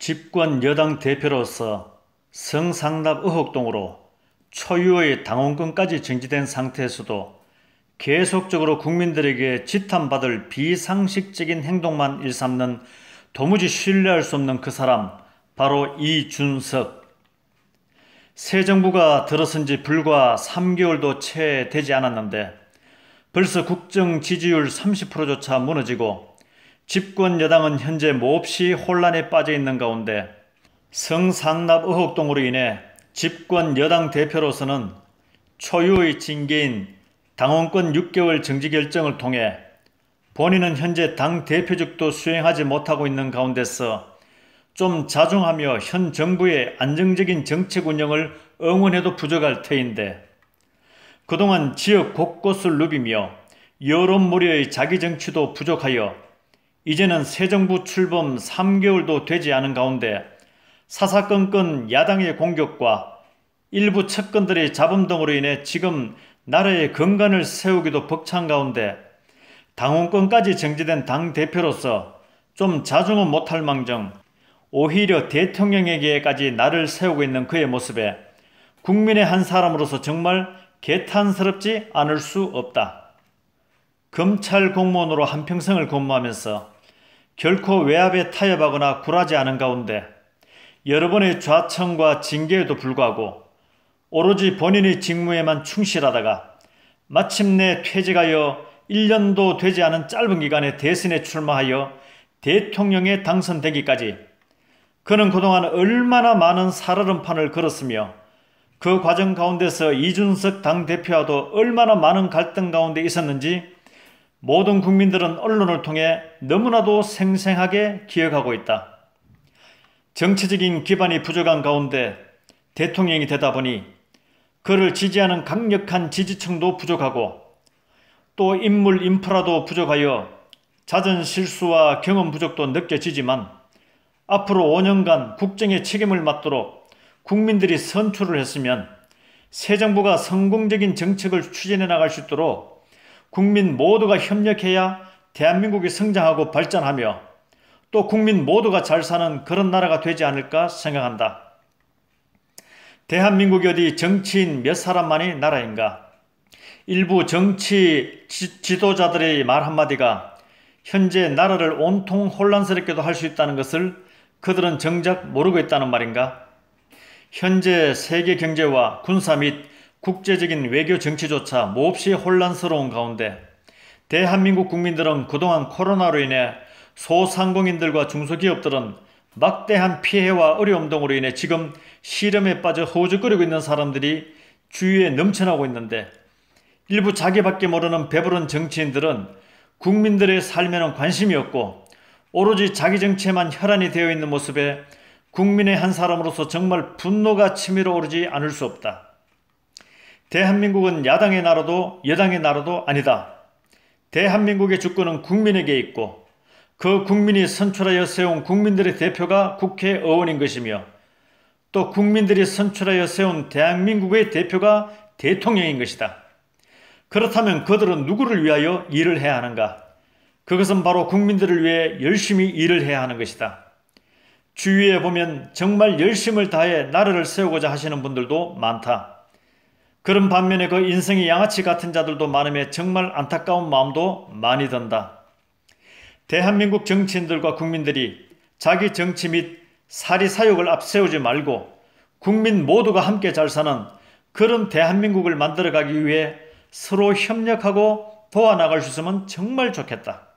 집권 여당 대표로서 성상납 의혹 등으로 초유의 당원권까지 정지된 상태에서도 계속적으로 국민들에게 지탄받을 비상식적인 행동만 일삼는 도무지 신뢰할 수 없는 그 사람, 바로 이준석. 새 정부가 들어선 지 불과 3개월도 채 되지 않았는데 벌써 국정 지지율 30%조차 무너지고 집권 여당은 현재 몹시 혼란에 빠져 있는 가운데 성상납 의혹 등으로 인해 집권 여당 대표로서는 초유의 징계인 당원권 6개월 정지 결정을 통해 본인은 현재 당 대표직도 수행하지 못하고 있는 가운데서 좀 자중하며 현 정부의 안정적인 정책 운영을 응원해도 부족할 터인데, 그동안 지역 곳곳을 누비며 여론몰이의 자기 정치도 부족하여 이제는 새 정부 출범 3개월도 되지 않은 가운데 사사건건 야당의 공격과 일부 측근들의 잡음 등으로 인해 지금 나라의 근간을 세우기도 벅찬 가운데 당원권까지 정지된 당대표로서 좀 자중은 못할 망정 오히려 대통령에게까지 나를 세우고 있는 그의 모습에 국민의 한 사람으로서 정말 개탄스럽지 않을 수 없다. 검찰 공무원으로 한평생을 근무하면서 결코 외압에 타협하거나 굴하지 않은 가운데 여러 번의 좌청과 징계에도 불구하고 오로지 본인의 직무에만 충실하다가 마침내 퇴직하여 1년도 되지 않은 짧은 기간에 대선에 출마하여 대통령에 당선되기까지 그는 그동안 얼마나 많은 살얼음판을 걸었으며 그 과정 가운데서 이준석 당대표와도 얼마나 많은 갈등 가운데 있었는지 모든 국민들은 언론을 통해 너무나도 생생하게 기억하고 있다. 정치적인 기반이 부족한 가운데 대통령이 되다 보니 그를 지지하는 강력한 지지층도 부족하고 또 인물 인프라도 부족하여 잦은 실수와 경험 부족도 느껴지지만 앞으로 5년간 국정의 책임을 맡도록 국민들이 선출을 했으면 새 정부가 성공적인 정책을 추진해 나갈 수 있도록 국민 모두가 협력해야 대한민국이 성장하고 발전하며 또 국민 모두가 잘 사는 그런 나라가 되지 않을까 생각한다. 대한민국이 어디 정치인 몇 사람만이 나라인가? 일부 정치 지도자들의 말 한마디가 현재 나라를 온통 혼란스럽게도 할 수 있다는 것을 그들은 정작 모르고 있다는 말인가? 현재 세계 경제와 군사 및 국제적인 외교 정치조차 몹시 혼란스러운 가운데 대한민국 국민들은 그동안 코로나로 인해 소상공인들과 중소기업들은 막대한 피해와 어려움 등으로 인해 지금 시름에 빠져 허우적거리고 있는 사람들이 주위에 넘쳐나고 있는데 일부 자기밖에 모르는 배부른 정치인들은 국민들의 삶에는 관심이 없고 오로지 자기 정치에만 혈안이 되어 있는 모습에 국민의 한 사람으로서 정말 분노가 치밀어 오르지 않을 수 없다. 대한민국은 야당의 나라도 여당의 나라도 아니다. 대한민국의 주권은 국민에게 있고 그 국민이 선출하여 세운 국민들의 대표가 국회의원인 것이며 또 국민들이 선출하여 세운 대한민국의 대표가 대통령인 것이다. 그렇다면 그들은 누구를 위하여 일을 해야 하는가? 그것은 바로 국민들을 위해 열심히 일을 해야 하는 것이다. 주위에 보면 정말 열심을 다해 나라를 세우고자 하시는 분들도 많다. 그런 반면에 그 인생이 양아치 같은 자들도 많음에 정말 안타까운 마음도 많이 든다. 대한민국 정치인들과 국민들이 자기 정치 및 사리사욕을 앞세우지 말고 국민 모두가 함께 잘 사는 그런 대한민국을 만들어가기 위해 서로 협력하고 도와나갈 수 있으면 정말 좋겠다.